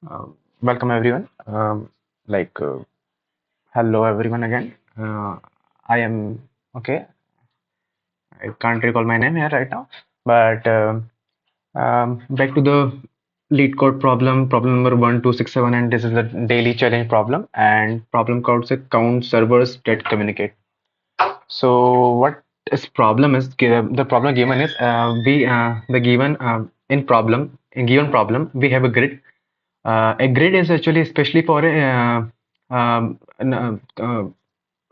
Uh, Welcome everyone. Like, hello everyone again. I am okay. I can't recall my name here right now, but back to the lead code problem. Problem number 1267, and this is the daily challenge problem. And problem code says count servers that communicate. So what is problem is the problem given is we the given in given problem we have a grid. A grid is actually especially for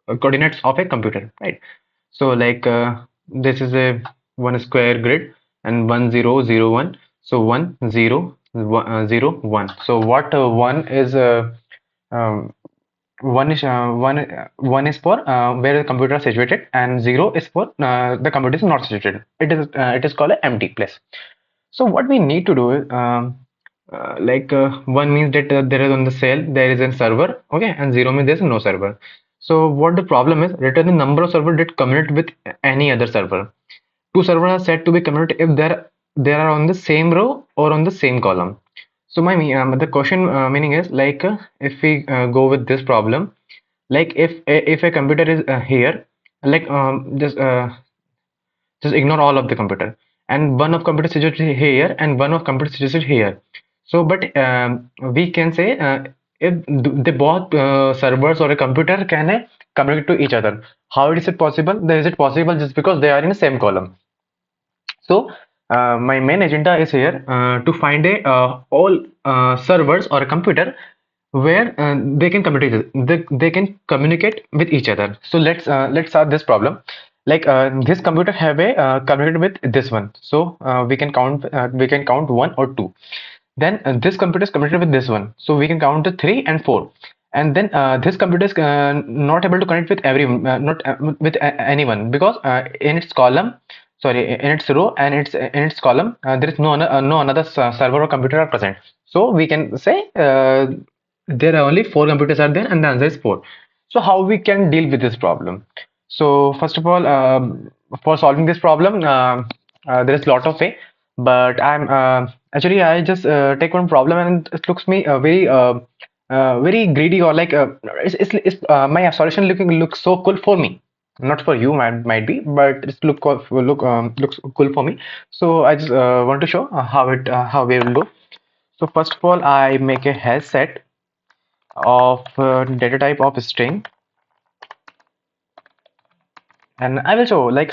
coordinates of a computer, right? So like this is a one square grid and 1001. So 1 0 1 0 1. So what one is um, one is for where the computer is situated, and zero is for the computer is not situated. It is called an empty place. So what we need to do is one means that there is on the cell there is a server, okay, and zero means there is no server. So what the problem is, return the number of server that communicate with any other server. Two servers are said to be communicate if they are on the same row or on the same column. So the question meaning is like if we go with this problem, like if a computer is here, like just ignore all of the computer, and one of computer situated here and one of computer situated here. So but we can say if the both servers or a computer can communicate to each other. How is it possible? Is it possible just because they are in the same column? So my main agenda is here to find a all servers or a computer where they can communicate. They can communicate with each other. So let's start this problem. Like this computer have a communicate with this one. So we can count one or two. Then this computer is communicated with this one. So we can count the three and four. And then this computer is not able to connect with not with anyone, because in its column, sorry, in its row and in its column, there is no another server or computer are present. So we can say there are only four computers are there, and the answer is four. So how we can deal with this problem? So first of all, for solving this problem, there is a lot of way, but actually I just take one problem and it looks me very greedy, or like my solution looks so cool for me, not for you might be, but it's looks cool for me. So I just want to show how we will do. So first of all, I make a hash set of data type of string, and I will show like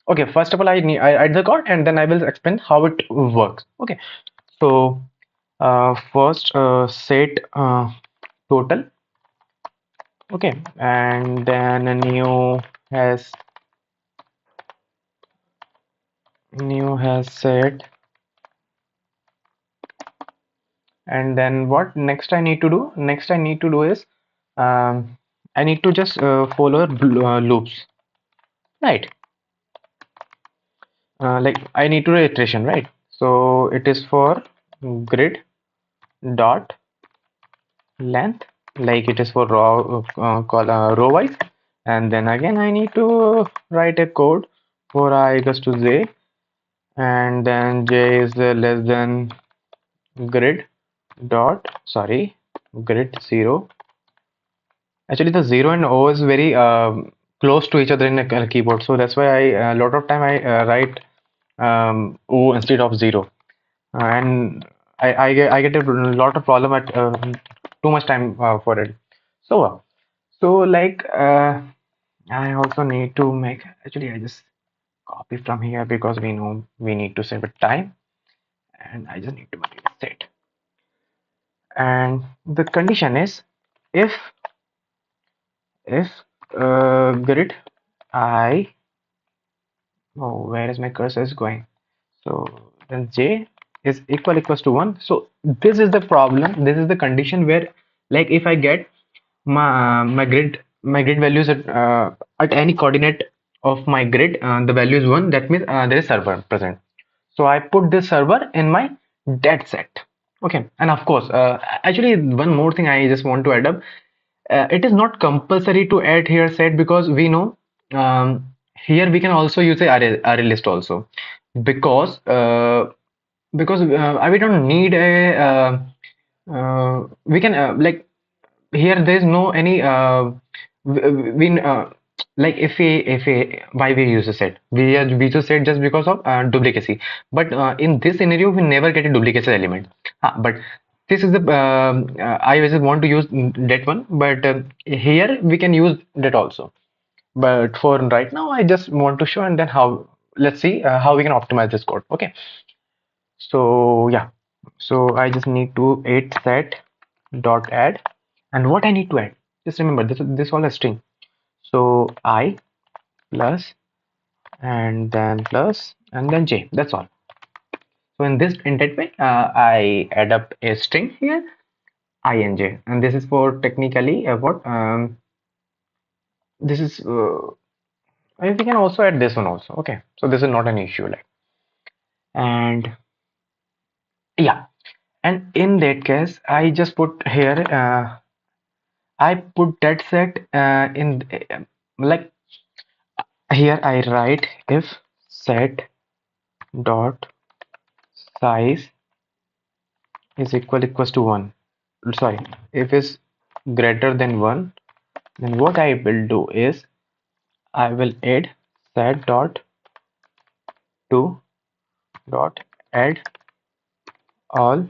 okay, first of all I write the code, and then I will explain how it works. Okay, so first set total, okay, and then a new has set, and then what next I need to do? Next I need to do is I need to just follow loops, right? Like I need to do iteration, right? So it is for grid dot length, like it is for row wise, and then again I need to write a code for I equals to j, and then j is less than grid dot, sorry, grid 0. Actually the 0 and o is very close to each other in a keyboard, so that's why I a lot of time I write o instead of 0. And I get a lot of problem at too much time for it. So like I also need to make, actually I just copy from here because we know we need to save a time, and I just need to make it set. And the condition is if grid I, oh, where is my cursor is going? So then j is equals to 1. So this is the problem, this is the condition where, like, if I get my grid values at any coordinate of my grid, the value is 1, that means there is server present. So I put this server in my dead set. Okay, and of course actually one more thing I just want to add up. It is not compulsory to add here set, because we know here we can also use a array list also, because because we don't need a we can like here there is no any we like if we why we use a set we use a set just because of duplicacy, but in this scenario we never get a duplicacy element. But this is the I just want to use that one, but here we can use that also, but for right now I just want to show, and then how, let's see how we can optimize this code. Okay, so yeah, so I just need to add set dot add, and what I need to add, just remember this all a string. So I plus and then plus and then j, that's all. So in that way I add up a string here I and j, and this is for technically what this is and we can also add this one also. Okay, so this is not an issue, like, and yeah, and in that case I just put here I put that set in like here I write if set dot size is equals to 1, sorry, if is greater than 1, then what I will do is I will add set dot to dot add all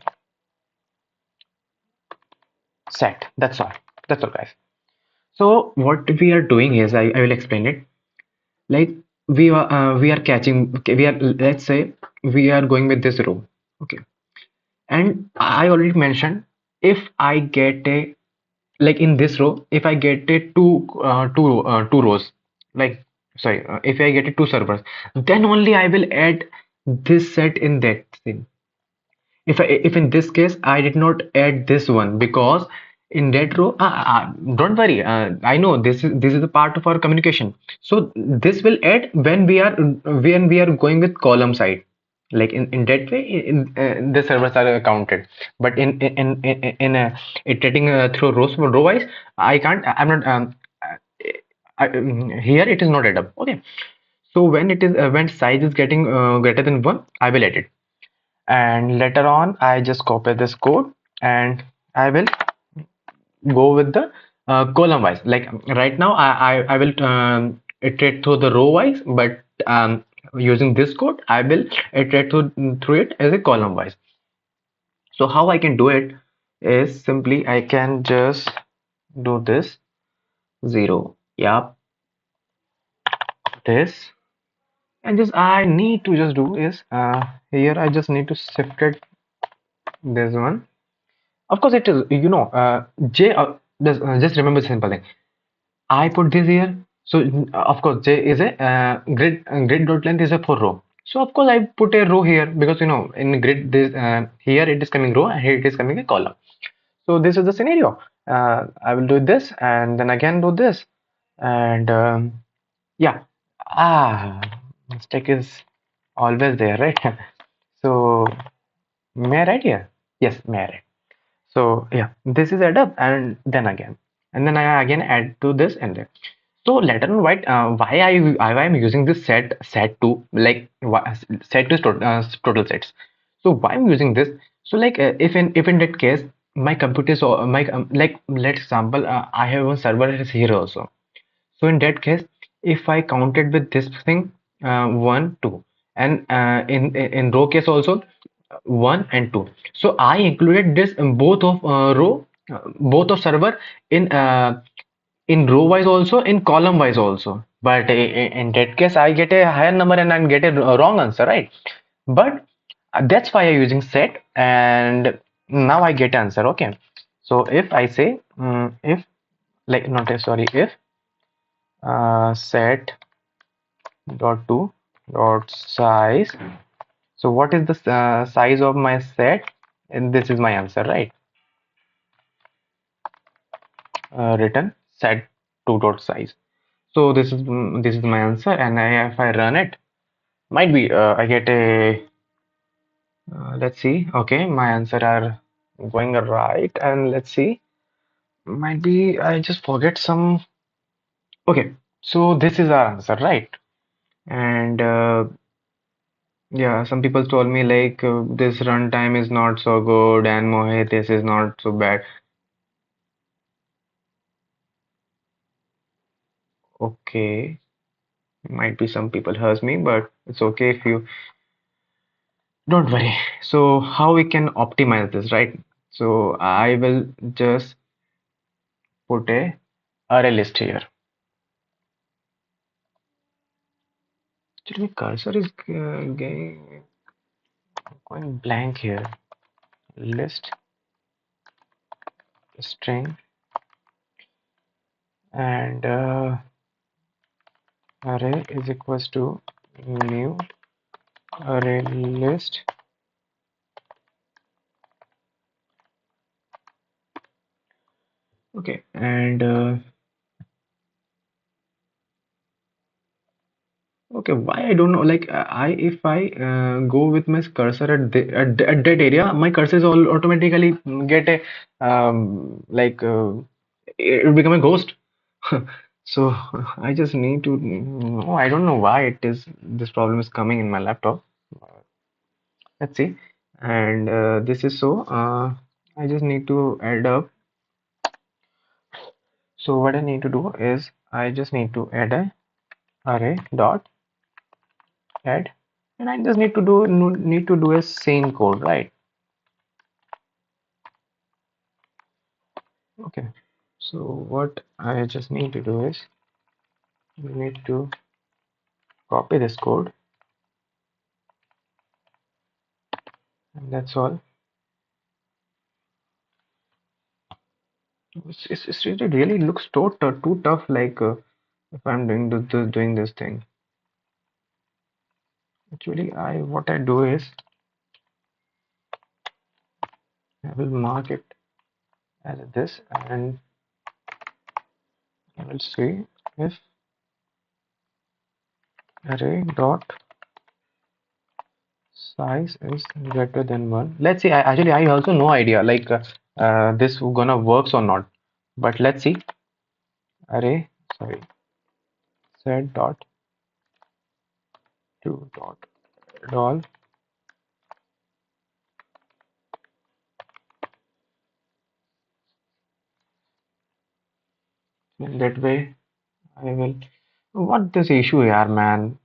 set, that's all guys. So what we are doing is I will explain it, like we are catching, okay, we are, let's say we are going with this row. Okay, and I already mentioned, if I get a, like in this row if I get a two rows, like sorry, if I get a two servers, then only I will add this set in that thing. If in this case I did not add this one, because in that row don't worry, I know this is a part of our communication, so this will add when we are going with column side, like in that way the servers are counted, but in iterating through row wise I can't, I'm not here it is not add up. Okay, so when it is when size is getting greater than 1, I will add it, and later on I just copy this code and I will go with the column wise. Like right now I will iterate through the row wise, but using this code I will iterate through it as a column wise. So how I can do it is simply I can just do this 0, yeah, this, and just I need to just do is here I just need to shift it this one. Of course, it is, J, just remember the simple thing. I put this here. So, of course, J is a grid dot length is a for row. So, of course, I put a row here because, in grid, this here it is coming row and here it is coming a column. So, this is the scenario. I will do this and then again do this. And yeah, mistake is always there, right? So, may I write here? Yes, may I write? So yeah, this is add up and then again, and then I again add to this and then. So later on, why I'm using this set to, like set is total sets. So why I'm using this? So like if in that case my computer is my like let's example I have one server is here also. So in that case, if I counted with this thing, 1, 2, and in row case also 1 and 2. So I included this in both of row, both of server in row wise also, in column wise also. But in that case, I get a higher number and I get a wrong answer, right? But that's why I'm using set, and now I get answer. Okay. So if I say if like not sorry if set dot to dot size, so what is the size of my set, and this is my answer, right? Written set to dot size, so this is my answer, and if I run it, might be I get a let's see, okay, my answer are going right, and let's see, might be I just forget some. Okay, so this is our answer, right? And Yeah, some people told me like this runtime is not so good and Mohit, this is not so bad. Okay, might be some people hurt me, but it's okay if you don't worry. So how we can optimize this, right? So I will just put a array list here. Actually, my cursor is going blank here. List string and array is equals to new array list. Okay, and okay, why I don't know. Like I, if I go with my cursor at that area, my cursor is all automatically get a it will become a ghost. So I just need to. No, I don't know why it is. This problem is coming in my laptop. Let's see. And this is so. I just need to add up. So what I need to do is I just need to add a array dot add, and I just need to do a same code, right? Okay. So what I just need to do is you need to copy this code, and that's all. It really looks too tough. Like if I'm doing this thing. Actually, I what I do is I will mark it as this, and I will see if array dot size is greater than one. Let's see. Actually, I also no idea like this gonna works or not. But let's see. Array, sorry, set dot to dot doll. In that way, I will. What this issue here, man?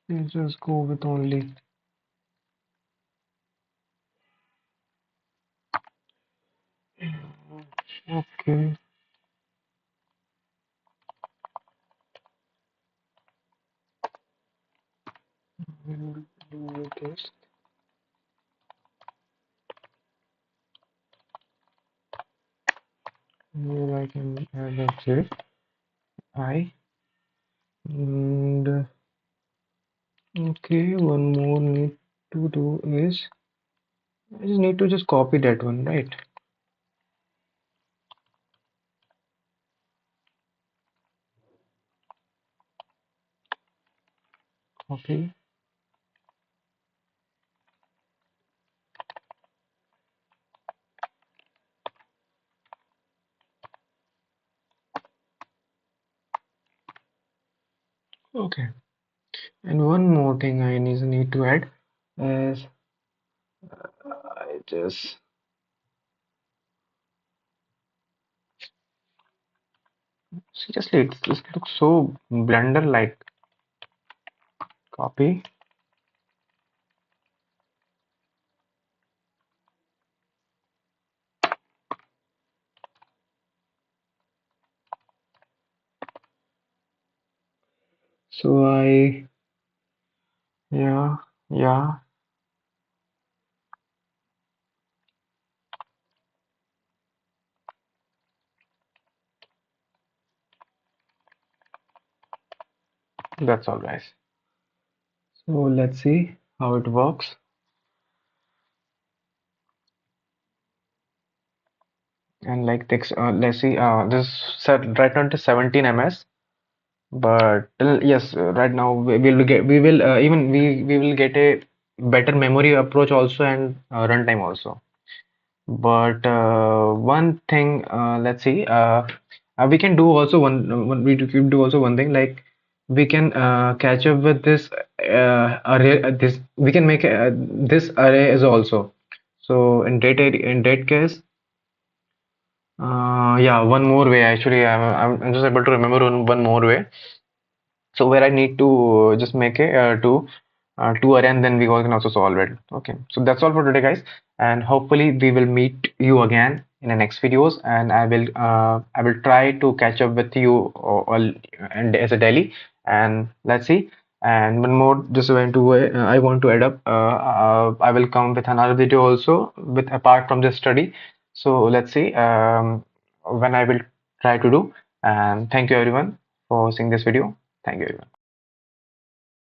Let's just go with only. Okay, we'll do this. Here I can add a j I and okay. One more need to do is I just need to just copy that one, right? Copy. Okay. And one more thing I need to add is I just seriously it just looks so blender like copy. So I yeah yeah that's all guys. So let's see how it works. And like this, let's see. This set right now to 17 ms, but yes, right now we will even we will get a better memory approach also and runtime also. But one thing, let's see. We can do also one we do also one thing like we can catch up with this array. This we can make this array is also. So in that case, yeah, one more way actually. I'm just able to remember one more way. So where I need to just make a two array, and then we all can also solve it. Okay, so that's all for today, guys, and hopefully we will meet you again in the next videos, and I will try to catch up with you all and as a daily, and let's see. And one more, just want to I want to add up. I will come with another video also with apart from this study. So let's see when I will try to do. And thank you everyone for seeing this video. Thank you everyone.